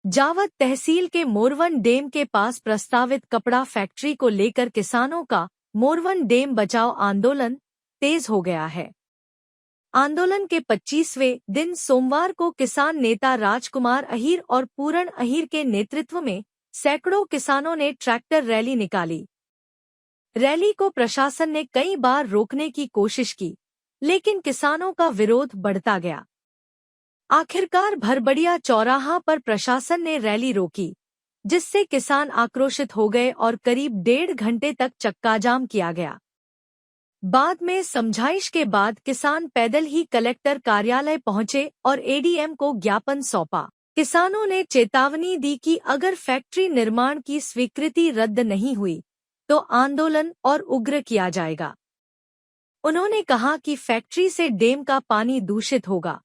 जावद तहसील के मोरवन डैम के पास प्रस्तावित कपड़ा फैक्ट्री को लेकर किसानों का मोरवन डैम बचाओ आंदोलन तेज हो गया है। आंदोलन के 25वें दिन सोमवार को किसान नेता राजकुमार अहीर और पूरण अहीर के नेतृत्व में सैकड़ों किसानों ने ट्रैक्टर रैली निकाली। रैली को प्रशासन ने कई बार रोकने की कोशिश की, लेकिन किसानों का विरोध बढ़ता गया। आखिरकार भरबड़िया चौराहा पर प्रशासन ने रैली रोकी, जिससे किसान आक्रोशित हो गए और करीब 1.5 घंटे तक चक्काजाम किया गया। बाद में समझाइश के बाद किसान पैदल ही कलेक्टर कार्यालय पहुंचे और एडीएम को ज्ञापन सौंपा। किसानों ने चेतावनी दी कि अगर फैक्ट्री निर्माण की स्वीकृति रद्द नहीं हुई तो आंदोलन और उग्र किया जाएगा। उन्होंने कहा कि फैक्ट्री से डैम का पानी दूषित होगा,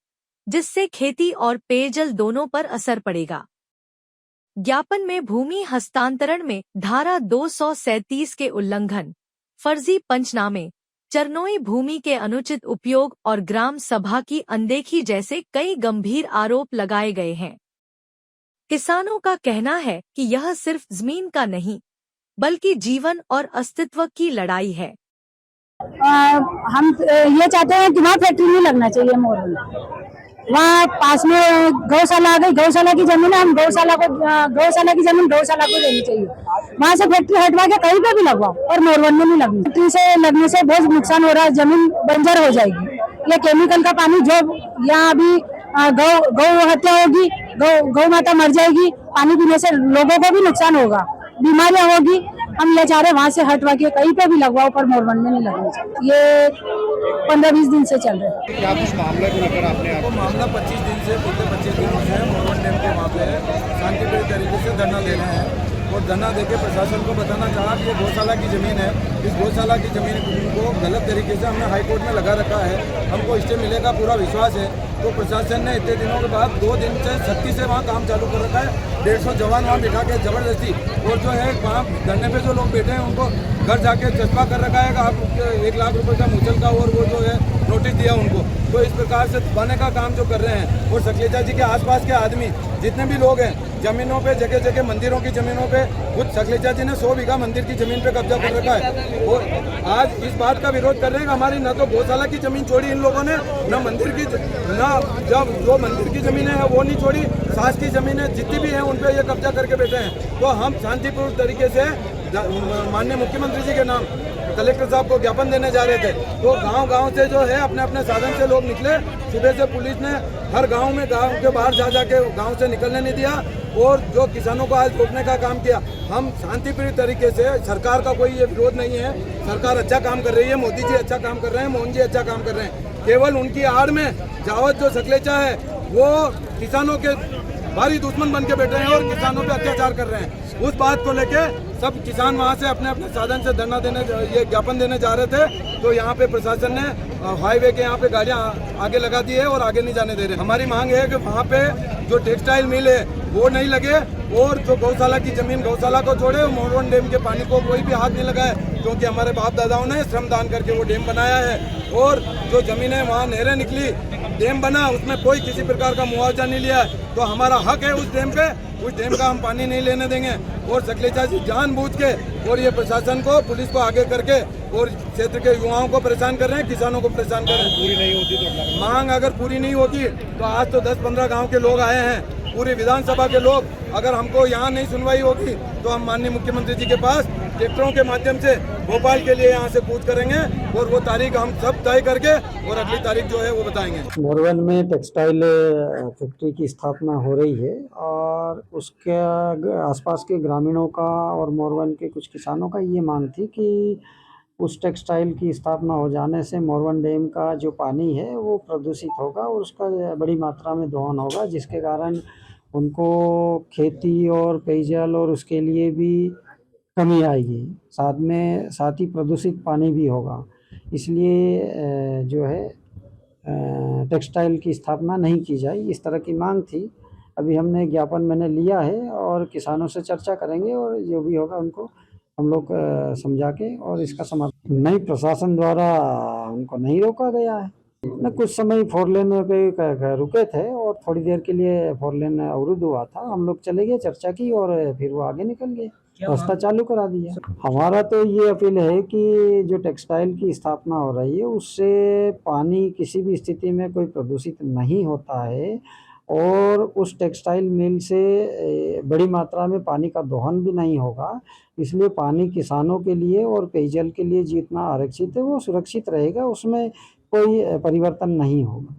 जिससे खेती और पेयजल दोनों पर असर पड़ेगा। ज्ञापन में भूमि हस्तांतरण में धारा 237 के उल्लंघन, फर्जी पंचनामे, चरनोई भूमि के अनुचित उपयोग और ग्राम सभा की अनदेखी जैसे कई गंभीर आरोप लगाए गए हैं। किसानों का कहना है कि यह सिर्फ जमीन का नहीं, बल्कि जीवन और अस्तित्व की लड़ाई है। हम ये चाहते हैं कि वहाँ फैक्ट्री नहीं लगना चाहिए मोरवन। वहाँ पास में गौशाला आ गई, गौशाला की जमीन है, हम गौशाला की जमीन गौशाला को देनी चाहिए। वहाँ से फैक्ट्री हटवा के कहीं पे भी लगवाओ और मोरवन में नहीं लगनी। फैक्ट्री से लगने से बहुत नुकसान हो रहा है, जमीन बंजर हो जाएगी। ये केमिकल का पानी जो यहाँ अभी गौ हत्या होगी, गौ माता मर जाएगी, पानी पीने से लोगों को भी नुकसान होगा, बीमारियां होगी। हम ये चाह रहे हैं वहाँ से हटवा के कहीं पे भी लगवाओ, पर मोरवन में नहीं लगना चाहिए। ये 15-20 दिन से चल रहे हैं। क्या कुछ मामले को लेकर आपने मामला 25 दिन से पिछले 25 दिनों से मोरवन डैम के मामले है। शांतिप्रिय तरीके से धरना दे रहे हैं और धरना देके प्रशासन को बताना चाहा कि ये गौशाला की ज़मीन है। इस गौशाला की ज़मीन को गलत तरीके से हमने हाईकोर्ट में लगा रखा है, हमको स्टे मिलेगा पूरा विश्वास है। तो प्रशासन ने इतने दिनों के बाद 2 दिन से सख्ती से वहाँ काम चालू कर रखा है। 150 जवान वहाँ बिठा के जबरदस्ती, और जो है वहाँ धरने पे जो लोग बैठे हैं उनको घर जाके जज्बा कर रखा है कि आप 1 लाख रुपए का मुचल का और वो जो है नोटिस दिया उनको। तो इस प्रकार से दबाने का काम जो कर रहे हैं। और सखलेचा जी के आसपास के आदमी जितने भी लोग हैं, जमीनों पे जगह जगह मंदिरों की जमीनों पे, खुद सखलेचा जी ने 100 बीघा मंदिर की जमीन पे कब्जा कर रखा है। और आज इस बात का विरोध कर रहे हैं कि हमारी न तो गौशाला की जमीन छोड़ी इन लोगों ने, न मंदिर की, न जब जो मंदिर की जमीनें हैं वो नहीं छोड़ी, सास की जमीनें जितनी भी हैं उन पे ये कब्जा करके बैठे हैं। तो हम शांतिपूर्ण तरीके से माननीय मुख्यमंत्री जी के नाम कलेक्टर साहब को ज्ञापन देने जा रहे थे। तो गांव-गांव से जो है अपने अपने साधन से लोग निकले। सुबह से पुलिस ने हर गांव में, गांव के बाहर जा जाके गांव से निकलने नहीं दिया और जो किसानों को आज रोकने का काम किया। हम शांतिप्रिय तरीके से, सरकार का कोई ये विरोध नहीं है, सरकार अच्छा काम कर रही है, मोदी जी अच्छा काम कर रहे हैं, मोहन जी अच्छा काम कर रहे हैं। केवल उनकी आड़ में जावद जो सखलेचा है वो किसानों के भारी दुश्मन बन के बैठे हैं और किसानों पे अत्याचार कर रहे हैं। उस बात को लेके सब किसान वहाँ से अपने अपने साधन से धरना देने, ये ज्ञापन देने जा रहे थे। तो यहाँ पे प्रशासन ने हाईवे के यहाँ पे गाड़ियाँ आगे लगा दी है और आगे नहीं जाने दे रहे। हमारी मांग है कि वहाँ पे जो टेक्सटाइल मिल है वो नहीं लगे और जो गौशाला की जमीन गौशाला को छोड़े, मोरवन डैम के पानी को कोई भी हाथ नहीं लगाए, क्योंकि हमारे बाप दादाओं ने श्रमदान करके वो डैम बनाया है। और जो जमीनें वहाँ नहरें निकली, डैम बना, उसमें कोई किसी प्रकार का मुआवजा नहीं लिया, तो हमारा हक है उस डैम पे, उस डैम का हम पानी नहीं लेने देंगे। और सखलेचा जी जानबूझ के और ये प्रशासन को, पुलिस को आगे करके और क्षेत्र के युवाओं को परेशान कर रहे हैं, किसानों को परेशान कर रहे हैं। पूरी नहीं होती तो मांग अगर पूरी नहीं होती तो आज तो 10-15 गाँव के लोग आए हैं, पूरी विधानसभा के लोग, अगर हमको यहाँ नहीं सुनवाई होगी तो हम माननीय मुख्यमंत्री जी के पास ट्रैक्टरों के माध्यम से भोपाल के लिए यहाँ से कूच करेंगे और वो तारीख हम सब तय करके और अगली तारीख जो है वो बताएंगे। मोरवन में टेक्सटाइल फैक्ट्री की स्थापना हो रही है और उसके आसपास के ग्रामीणों का और मोरवन के कुछ किसानों का ये मांग थी कि उस टेक्सटाइल की स्थापना हो जाने से मोरवन डैम का जो पानी है वो प्रदूषित होगा और उसका बड़ी मात्रा में दोहन होगा, जिसके कारण उनको खेती और पेयजल और उसके लिए भी कमी आएगी, साथ ही प्रदूषित पानी भी होगा। इसलिए जो है टेक्सटाइल की स्थापना नहीं की जाए, इस तरह की मांग थी। अभी हमने ज्ञापन मैंने लिया है और किसानों से चर्चा करेंगे और जो भी होगा उनको हम लोग समझा के और इसका समर्थन। नहीं, प्रशासन द्वारा उनको नहीं रोका गया है। न कुछ समय फोर लेन पे रुके थे और थोड़ी देर के लिए फोर लेन अवरुद्ध हुआ था। हम लोग चले गए, चर्चा की और फिर वो आगे निकल गए, रास्ता चालू करा दिया। हमारा तो ये अपील है कि जो टेक्सटाइल की स्थापना हो रही है उससे पानी किसी भी स्थिति में कोई प्रदूषित नहीं होता है और उस टेक्सटाइल मिल से बड़ी मात्रा में पानी का दोहन भी नहीं होगा। इसलिए पानी किसानों के लिए और पेयजल के लिए जितना आरक्षित है वो सुरक्षित रहेगा, उसमें कोई परिवर्तन नहीं होगा।